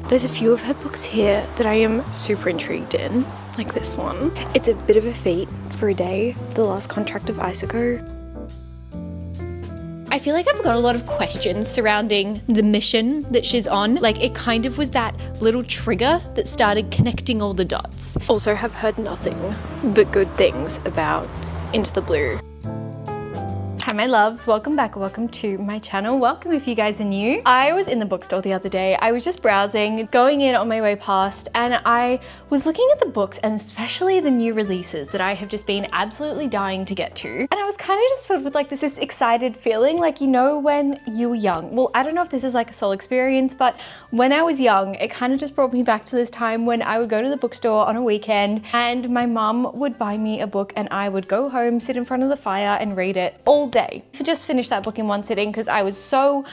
There's a few of her books here that I am super intrigued in, like this one. It's a bit of a feat for a day, The Last Contract of Isuko. I feel like I've got a lot of questions surrounding the mission that she's on. Like, it kind of was that little trigger that started connecting all the dots. Also have heard nothing but good things about Into the Blue. Hi my loves, welcome back, welcome to my channel. Welcome if you guys are new. I was in the bookstore the other day. I was just browsing, going in on my way past, and I was looking at the books and especially the new releases that I have just been absolutely dying to get to. And I was kind of just filled with like this excited feeling, like, you know, when you were young. Well, I don't know if this is like a soul experience, but when I was young, it kind of just brought me back to this time when I would go to the bookstore on a weekend and my mum would buy me a book and I would go home, sit in front of the fire and read it all day. I just finished that book in one sitting because I was so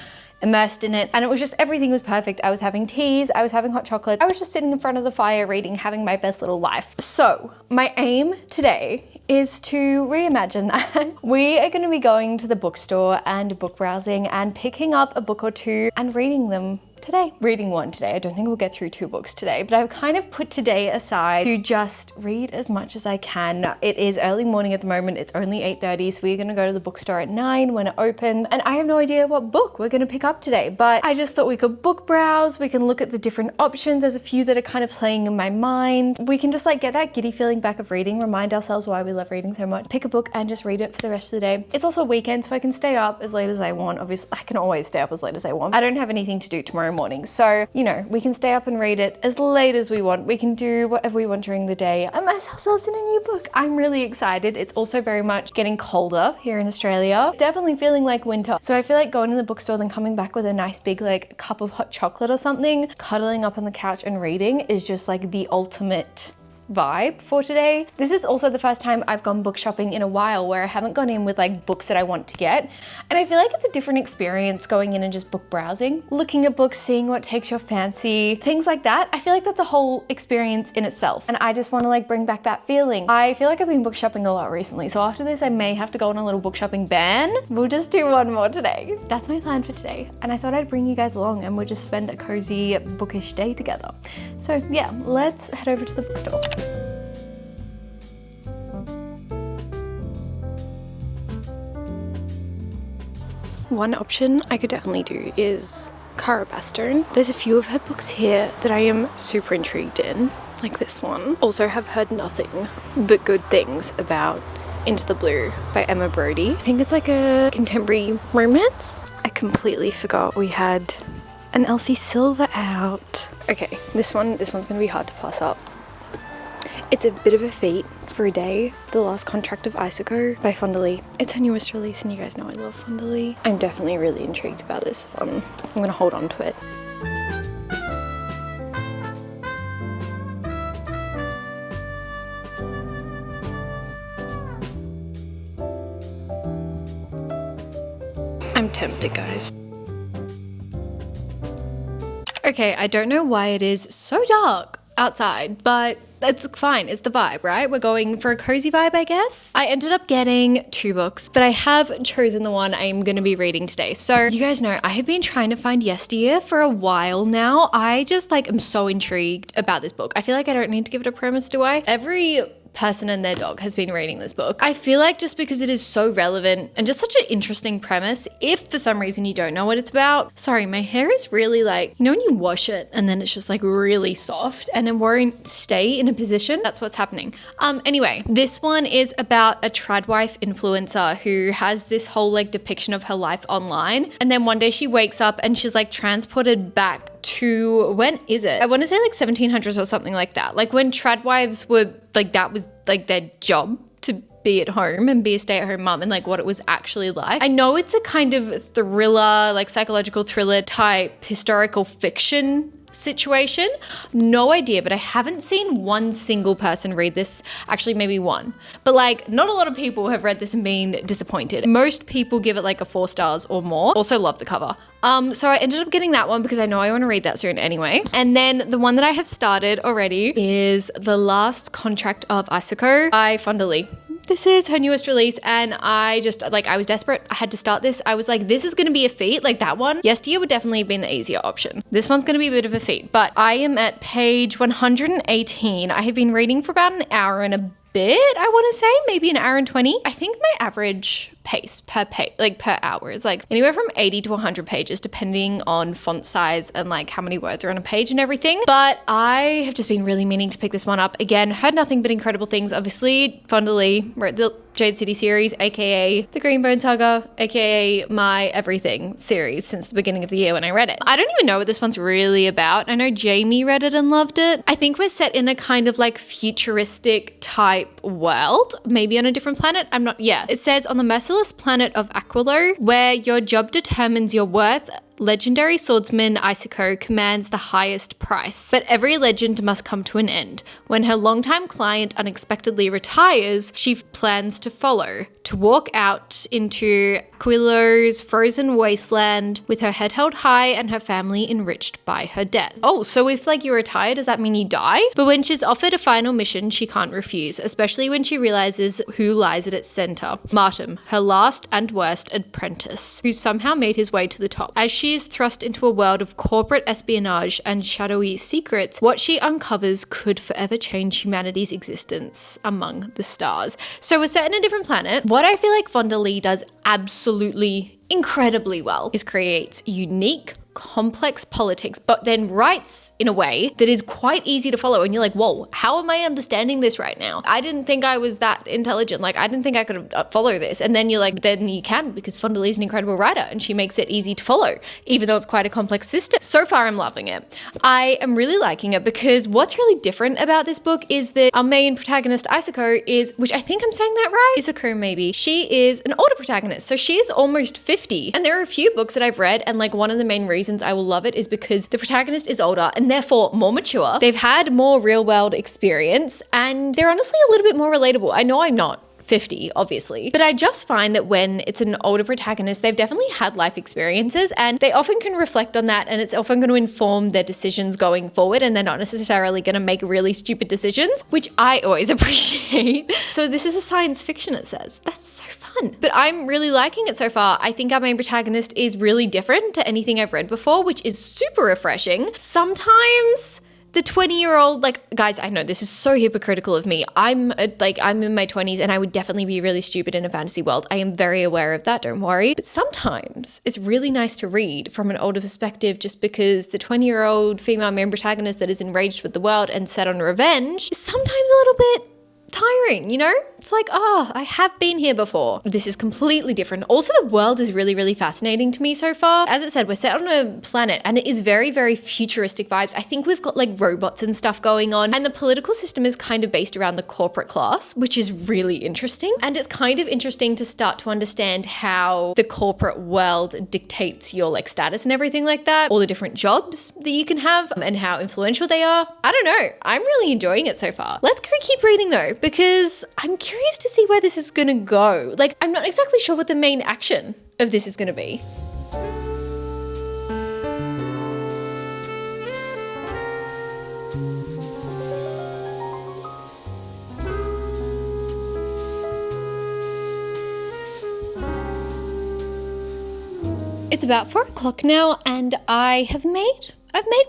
immersed in it and it was just, everything was perfect. I was having teas, I was having hot chocolate, I was just sitting in front of the fire reading, having my best little life. So my aim today is to reimagine that. We are going to be going to the bookstore and book browsing and picking up a book or two and reading them today. Reading one today. I don't think we'll get through 2 books today, but I've kind of put today aside to just read as much as I can. It is early morning at the moment. It's only 8:30, so we're gonna go to the bookstore at 9 when it opens, and I have no idea what book we're gonna pick up today, but I just thought we could book browse, we can look at the different options. There's a few that are kind of playing in my mind. We can just like get that giddy feeling back of reading, remind ourselves why we love reading so much, pick a book and just read it for the rest of the day. It's also a weekend, so I can stay up as late as I want. Obviously, I can always stay up as late as I want. I don't have anything to do tomorrow morning, so you know, we can stay up and read it as late as we want. We can do whatever we want during the day, immerse ourselves in a new book. I'm really excited. It's also very much getting colder here in Australia. It's definitely feeling like winter, so I feel like going to the bookstore then coming back with a nice big like cup of hot chocolate or something, cuddling up on the couch and reading is just like the ultimate vibe for today. This is also the first time I've gone book shopping in a while where I haven't gone in with like books that I want to get, and I feel like it's a different experience going in and just book browsing, looking at books, seeing what takes your fancy, things like that. I feel like that's a whole experience in itself, and I just want to like bring back that feeling. I feel like I've been book shopping a lot recently, so after this I may have to go on a little book shopping ban. We'll just do one more today. That's my plan for today, and I thought I'd bring you guys along and we'll just spend a cozy bookish day together. So yeah, let's head over to the bookstore. One option I could definitely do is Cara Bastern. There's a few of her books here that I am super intrigued in, like this one. Also have heard nothing but good things about Into the Blue by Emma Brody. I think it's like a contemporary romance. I completely forgot we had an Elsie Silver out. Okay, this one's gonna be hard to pass up. It's a bit of a feat for a day, The Last Contract of Isuko by Fonda. It's her newest release and you guys know I love Fonda. I'm definitely really intrigued about this one. I'm gonna hold on to it. I'm tempted, guys. Okay, I don't know why it is so dark outside, but that's fine. It's the vibe, right? We're going for a cozy vibe, I guess. I ended up getting 2 books, but I have chosen the one I'm going to be reading today. So you guys know I have been trying to find Yesteryear for a while now. I just like am so intrigued about this book. I feel like I don't need to give it a premise, do I? Every person and their dog has been reading this book. I feel like just because it is so relevant and just such an interesting premise, if for some reason you don't know what it's about, sorry, my hair is really like, you know when you wash it and then it's just like really soft and it won't stay in a position? That's what's happening. Anyway, this one is about a tradwife influencer who has this whole like depiction of her life online, and then one day she wakes up and she's like transported back to, when is it? I want to say like 1700s or something like that. Like when tradwives were like, that was like their job, to be at home and be a stay-at-home mum, and like what it was actually like. I know it's a kind of thriller, like psychological thriller type historical fiction situation. No idea, but I haven't seen one single person read this. Actually, maybe one. But like, not a lot of people have read this and been disappointed. Most people give it like a 4 stars or more. Also love the cover. So I ended up getting that one because I know I want to read that soon anyway. And then the one that I have started already is The Last Contract of Isuko by Fonda. This is her newest release, and I was desperate. I had to start this. I was like, this is going to be a feat. Like that one, yesteryear would definitely have been the easier option. This one's going to be a bit of a feat, but I am at page 118. I have been reading for about an hour and a bit, I want to say, maybe an hour and 20. I think my average pace per hour is like anywhere from 80 to 100 pages, depending on font size and like how many words are on a page and everything. But I have just been really meaning to pick this one up. Again, heard nothing but incredible things. Obviously, Fonda Lee wrote the Jade City series, aka the Greenbone Saga, aka my everything series since the beginning of the year when I read it. I don't even know what this one's really about. I know Jamie read it and loved it. I think we're set in a kind of like futuristic type world, maybe on a different planet. It says on the merciless planet of Aquilo, where your job determines your worth, legendary swordsman Isako commands the highest price. But every legend must come to an end. When her longtime client unexpectedly retires, she plans to follow, to walk out into Aquilo's frozen wasteland with her head held high and her family enriched by her death. Oh, so if like you retire, does that mean you die? But when she's offered a final mission, she can't refuse, especially when she realizes who lies at its center. Martin, her last and worst apprentice, who somehow made his way to the top. As she is thrust into a world of corporate espionage and shadowy secrets, what she uncovers could forever change humanity's existence among the stars. So we're set in a different planet. What I feel like Fonda Lee does absolutely incredibly well is creates unique, complex politics, but then writes in a way that is quite easy to follow. And you're like, whoa, how am I understanding this right now? I didn't think I was that intelligent. Like, I didn't think I could follow this. And then you're like, then you can, because Fonda Lee is an incredible writer and she makes it easy to follow, even though it's quite a complex system. So far, I'm loving it. I am really liking it because what's really different about this book is that our main protagonist, Isako, which I think I'm saying that right? Isako, maybe. She is an older protagonist. So she is almost 50. And there are a few books that I've read, and like one of the main reasons I will love it is because the protagonist is older and therefore more mature. They've had more real world experience and they're honestly a little bit more relatable. I know I'm not 50, obviously, but I just find that when it's an older protagonist, they've definitely had life experiences and they often can reflect on that, and it's often going to inform their decisions going forward, and they're not necessarily going to make really stupid decisions, which I always appreciate. So this is a science fiction, it says. That's so fun. But I'm really liking it so far. I think our main protagonist is really different to anything I've read before, which is super refreshing. Sometimes the 20-year-old, like, guys, I know this is so hypocritical of me. I'm in my 20s and I would definitely be really stupid in a fantasy world. I am very aware of that, don't worry. But sometimes it's really nice to read from an older perspective, just because the 20-year-old female main protagonist that is enraged with the world and set on revenge is sometimes a little bit tiring, you know? It's like, oh, I have been here before. This is completely different. Also, the world is really, really fascinating to me so far. As it said, we're set on a planet and it is very, very futuristic vibes. I think we've got like robots and stuff going on, and the political system is kind of based around the corporate class, which is really interesting. And it's kind of interesting to start to understand how the corporate world dictates your like status and everything like that, all the different jobs that you can have and how influential they are. I don't know. I'm really enjoying it so far. Let's go keep reading though, because I'm curious to see where this is going to go. Like, I'm not exactly sure what the main action of this is going to be. It's about 4 o'clock now and I've made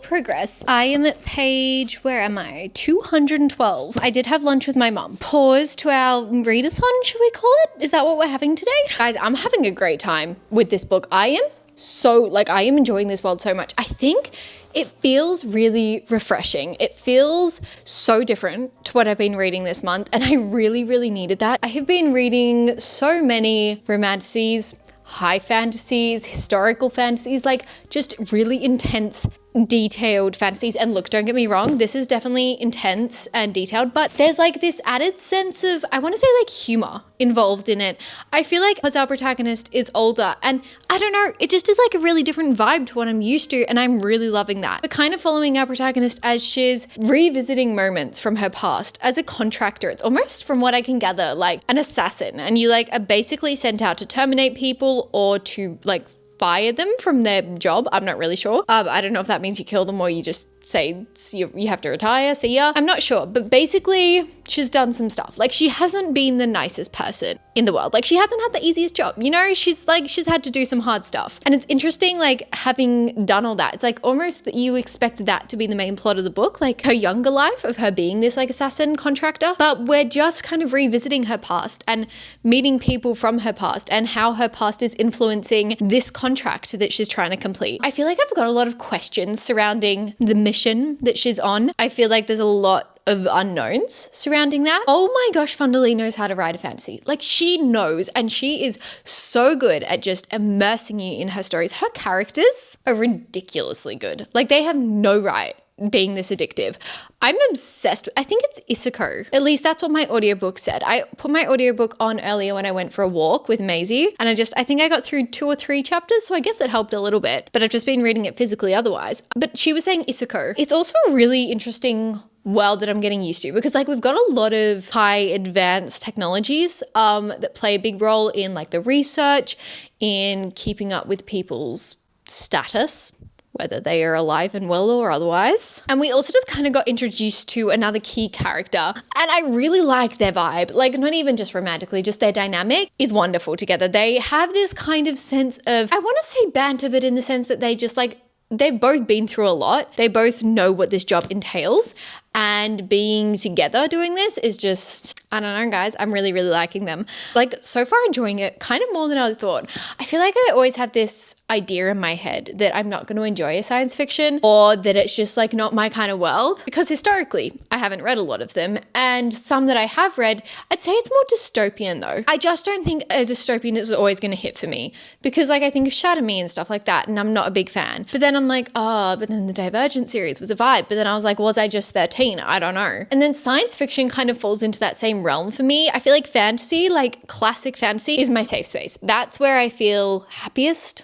progress. I am at page, where am I? 212. I did have lunch with my mum. Pause to our readathon, should we call it? Is that what we're having today? Guys, I'm having a great time with this book. I am enjoying this world so much. I think it feels really refreshing. It feels so different to what I've been reading this month, and I really, really needed that. I have been reading so many romances, high fantasies, historical fantasies, like just really intense, detailed fantasies. And look, don't get me wrong, this is definitely intense and detailed, but there's like this added sense of, I want to say like humor involved in it. I feel like because our protagonist is older, and I don't know, it just is like a really different vibe to what I'm used to, and I'm really loving that. We're kind of following our protagonist as she's revisiting moments from her past as a contractor. It's almost, from what I can gather, like an assassin, and you like are basically sent out to terminate people or to like fire them from their job. I'm not really sure. I don't know if that means you kill them or you just say you have to retire. See ya. I'm not sure. But basically, she's done some stuff. Like, she hasn't been the nicest person in the world. Like, she hasn't had the easiest job. You know, she's had to do some hard stuff. And it's interesting, like, having done all that, it's like almost that you expect that to be the main plot of the book, like her younger life of her being this like assassin contractor. But we're just kind of revisiting her past and meeting people from her past and how her past is influencing this contract that she's trying to complete. I feel like I've got a lot of questions surrounding the mission that she's on. I feel like there's a lot of unknowns surrounding that. Oh my gosh, Funderly knows how to write a fantasy. Like, she knows, and she is so good at just immersing you in her stories. Her characters are ridiculously good. Like, they have no right being this addictive. I'm obsessed with, I think it's Isako. At least that's what my audiobook said. I put my audiobook on earlier when I went for a walk with Maisie, and I think I got through 2 or 3 chapters, so I guess it helped a little bit, but I've just been reading it physically otherwise. But she was saying Isako. It's also a really interesting world that I'm getting used to, because like we've got a lot of high advanced technologies that play a big role in like the research, in keeping up with people's status, whether they are alive and well or otherwise. And we also just kind of got introduced to another key character, and I really like their vibe. Like, not even just romantically, just their dynamic is wonderful together. They have this kind of sense of, I want to say banter, but in the sense that they just like, they've both been through a lot. They both know what this job entails, and being together doing this is just, I don't know, guys, I'm really, really liking them. Like, so far enjoying it kind of more than I thought. I feel like I always have this idea in my head that I'm not going to enjoy a science fiction, or that it's just like not my kind of world, because historically I haven't read a lot of them, and some that I have read, I'd say it's more dystopian though. I just don't think a dystopian is always going to hit for me, because like I think of Shatter Me and stuff like that, and I'm not a big fan. But then I'm like, oh, but then the Divergent series was a vibe. But then I was like, was I just 13? I don't know. And then science fiction kind of falls into that same realm for me. I feel like fantasy, like classic fantasy, is my safe space. That's where I feel happiest.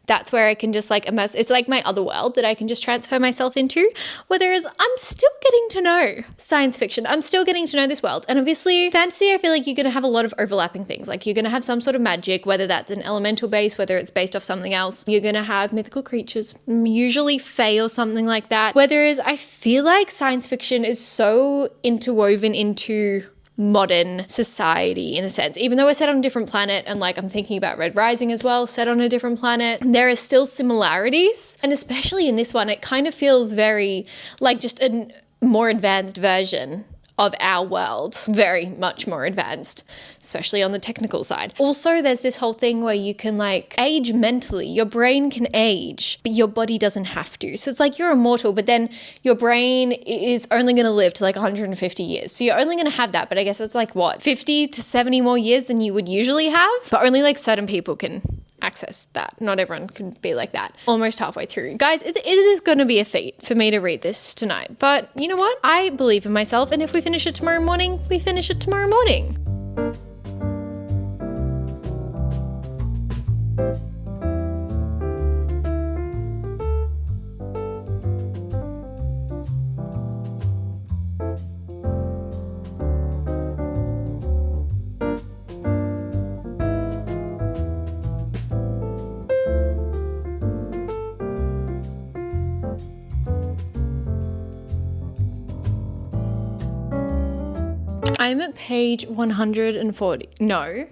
That's where I can just like immerse. It's like my other world that I can just transfer myself into. Whereas I'm still getting to know science fiction. I'm still getting to know this world. And obviously fantasy, I feel like you're going to have a lot of overlapping things. Like, you're going to have some sort of magic, whether that's an elemental base, whether it's based off something else. You're going to have mythical creatures, usually fae or something like that. Whereas I feel like science fiction is so interwoven into modern society in a sense. Even though we're set on a different planet, and like I'm thinking about Red Rising as well, set on a different planet, there are still similarities. And especially in this one, it kind of feels very like just a more advanced version of our world, very much more advanced, especially on the technical side. Also, there's this whole thing where you can like age mentally. Your brain can age, but your body doesn't have to. So it's like you're immortal, but then your brain is only going to live to like 150 years. So you're only going to have that, but I guess it's like what, 50 to 70 more years than you would usually have? But only like certain people can access that. Not everyone can be like that. Almost halfway through. Guys, it is going to be a feat for me to read this tonight. But you know what? I believe in myself, and if we finish it tomorrow morning, we finish it tomorrow morning. I'm at page 140. No,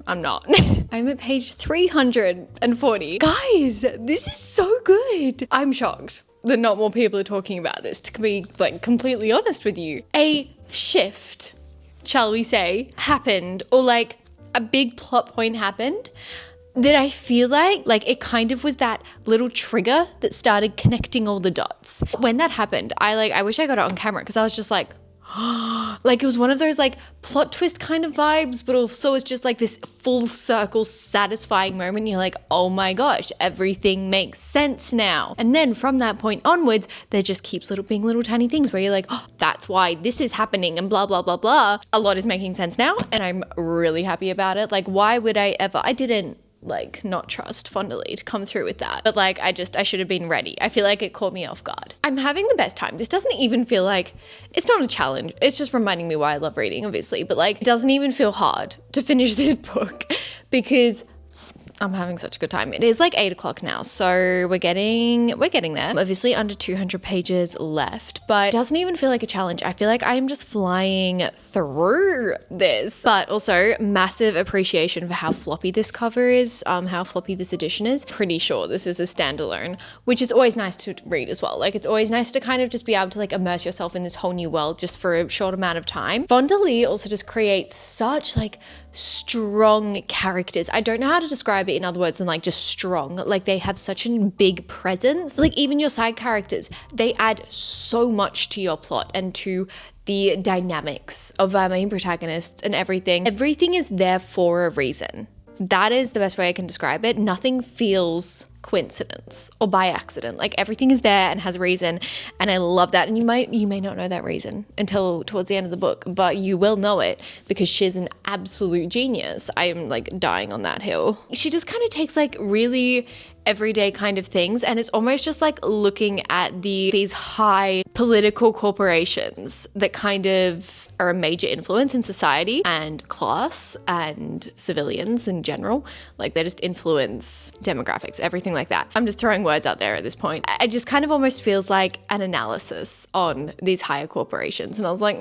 I'm not. I'm at page 340. Guys, this is so good. I'm shocked that not more people are talking about this, to be like completely honest with you. A shift, shall we say, happened, or like a big plot point happened that I feel like it kind of was that little trigger that started connecting all the dots. When that happened, I wish I got it on camera, because I was just like, like it was one of those like plot twist kind of vibes, but also it's just like this full circle satisfying moment. You're like, oh my gosh, everything makes sense now. And then from that point onwards, there just keeps being little tiny things where you're like, oh, that's why this is happening, and blah, blah, blah, blah. A lot is making sense now, and I'm really happy about it. Like, why would I didn't like not trust Fonderly to come through with that, but like I should have been ready. I feel like it caught me off guard. I'm having the best time. This doesn't even feel like, it's not a challenge, it's just reminding me why I love reading, obviously, but like it doesn't even feel hard to finish this book, because I'm having such a good time. It is like 8 o'clock now, so we're getting there. Obviously under 200 pages left, but it doesn't even feel like a challenge. I feel like I am just flying through this. But also massive appreciation for how floppy this cover is, how floppy this edition is. Pretty sure this is a standalone, which is always nice to read as well. Like, it's always nice to kind of just be able to like immerse yourself in this whole new world just for a short amount of time. Vonda Lee also just creates such like strong characters. I don't know how to describe it in other words than like just strong. Like, they have such a big presence. Like, even your side characters, they add so much to your plot and to the dynamics of our main protagonists and everything. Everything is there for a reason. That is the best way I can describe it. Nothing feels coincidence or by accident. Like, everything is there and has a reason, and I love that. And you may not know that reason until towards the end of the book, but you will know it because she's an absolute genius. I am like dying on that hill. She just kind of takes like really everyday kind of things, and it's almost just like looking at these high political corporations that kind of are a major influence in society and class and civilians in general. Like, they just influence demographics, everything like that. I'm just throwing words out there at this point. It just kind of almost feels like an analysis on these higher corporations, and I was like,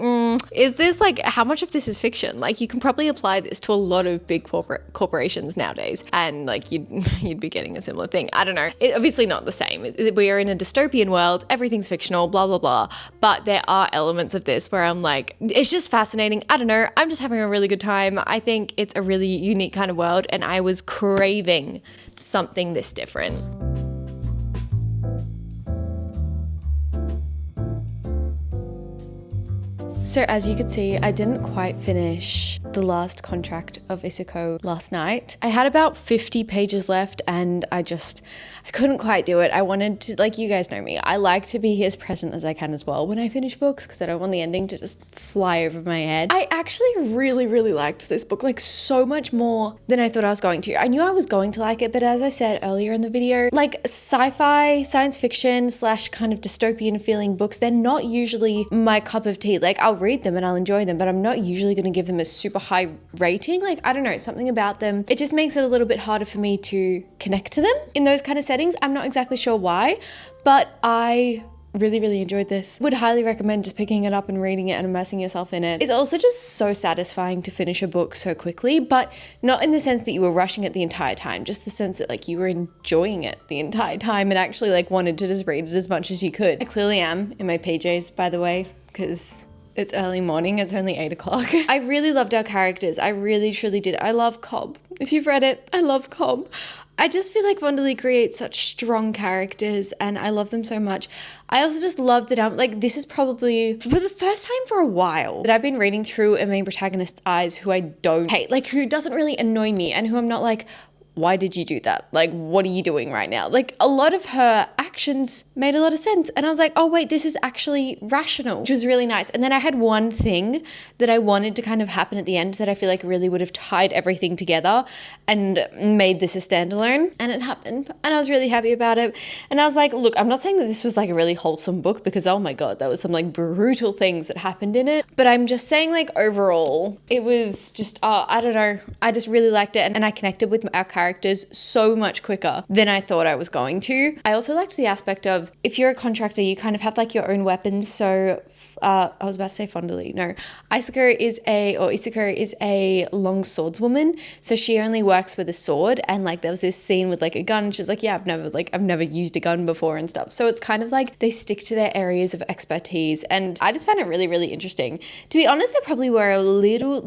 is this like, how much of this is fiction? Like, you can probably apply this to a lot of big corporations nowadays, and like you'd be getting a similar thing. I don't know. It's obviously not the same. We are in a dystopian world. Everything's fictional, blah, blah, blah. But there are elements of this where I'm like, it's just fascinating. I don't know. I'm just having a really good time. I think it's a really unique kind of world, and I was craving something this different. So as you could see, I didn't quite finish the last contract of Isako last night. I had about 50 pages left, and I couldn't quite do it. I wanted to, like, you guys know me, I like to be as present as I can as well when I finish books, because I don't want the ending to just fly over my head. I actually really, really liked this book, like so much more than I thought I was going to. I knew I was going to like it, but as I said earlier in the video, like sci-fi, science fiction / kind of dystopian feeling books, they're not usually my cup of tea. Like, I'll read them and I'll enjoy them, but I'm not usually going to give them a super high rating. Like, I don't know, something about them, it just makes it a little bit harder for me to connect to them in those kind of settings. I'm not exactly sure why, but I really, really enjoyed this. Would highly recommend just picking it up and reading it and immersing yourself in it. It's also just so satisfying to finish a book so quickly, but not in the sense that you were rushing it the entire time, just the sense that like you were enjoying it the entire time and actually like wanted to just read it as much as you could. I clearly am in my PJs, by the way, because it's early morning, it's only 8 o'clock. I really loved our characters. I really, truly did. I love Cobb. If you've read it, I love Cobb. I just feel like Vonda Lee creates such strong characters, and I love them so much. I also just love that this is probably for the first time for a while that I've been reading through a main protagonist's eyes who I don't hate, like who doesn't really annoy me and who I'm not like, why did you do that? Like, what are you doing right now? Like, a lot of her actions made a lot of sense. And I was like, oh wait, this is actually rational, which was really nice. And then I had one thing that I wanted to kind of happen at the end that I feel like really would have tied everything together and made this a standalone. And it happened. And I was really happy about it. And I was like, look, I'm not saying that this was like a really wholesome book, because oh my God, there was some like brutal things that happened in it. But I'm just saying, like, overall, it was just, I don't know. I just really liked it. And I connected with our characters so much quicker than I thought I was going to. I also liked the aspect of, if you're a contractor, you kind of have like your own weapons. So I was about to say Vonda Lee. No, Isako is a long swordswoman. So she only works with a sword. And like there was this scene with like a gun. She's like, yeah, I've never used a gun before and stuff. So it's kind of like they stick to their areas of expertise. And I just found it really, really interesting. To be honest, there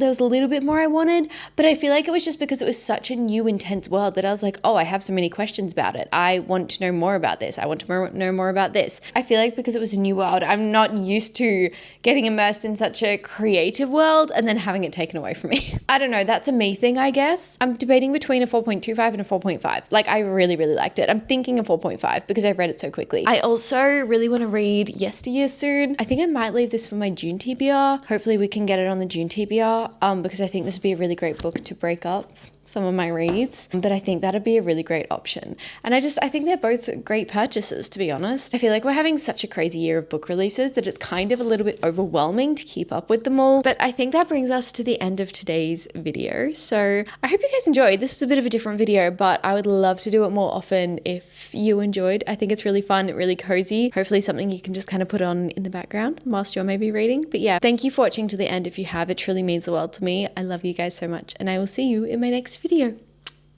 was a little bit more I wanted, but I feel like it was just because it was such a new, intense world that I was like, oh, I have so many questions about it. I want to know more about this. I want to know more about this. I feel like because it was a new world, I'm not used to getting immersed in such a creative world and then having it taken away from me. I don't know. That's a me thing, I guess. I'm debating between a 4.25 and a 4.5. Like, I really, really liked it. I'm thinking a 4.5 because I've read it so quickly. I also really want to read Yesteryear soon. I think I might leave this for my June TBR. Hopefully we can get it on the June TBR because I think this would be a really great book to break up some of my reads, but I think that'd be a really great option. And I think they're both great purchases, to be honest. I feel like we're having such a crazy year of book releases that it's kind of a little bit overwhelming to keep up with them all. But I think that brings us to the end of today's video. So I hope you guys enjoyed. This was a bit of a different video, but I would love to do it more often if you enjoyed. I think it's really fun, really cozy. Hopefully something you can just kind of put on in the background whilst you're maybe reading. But yeah, thank you for watching to the end if you have. It truly means the world to me. I love you guys so much, and I will see you in my next video.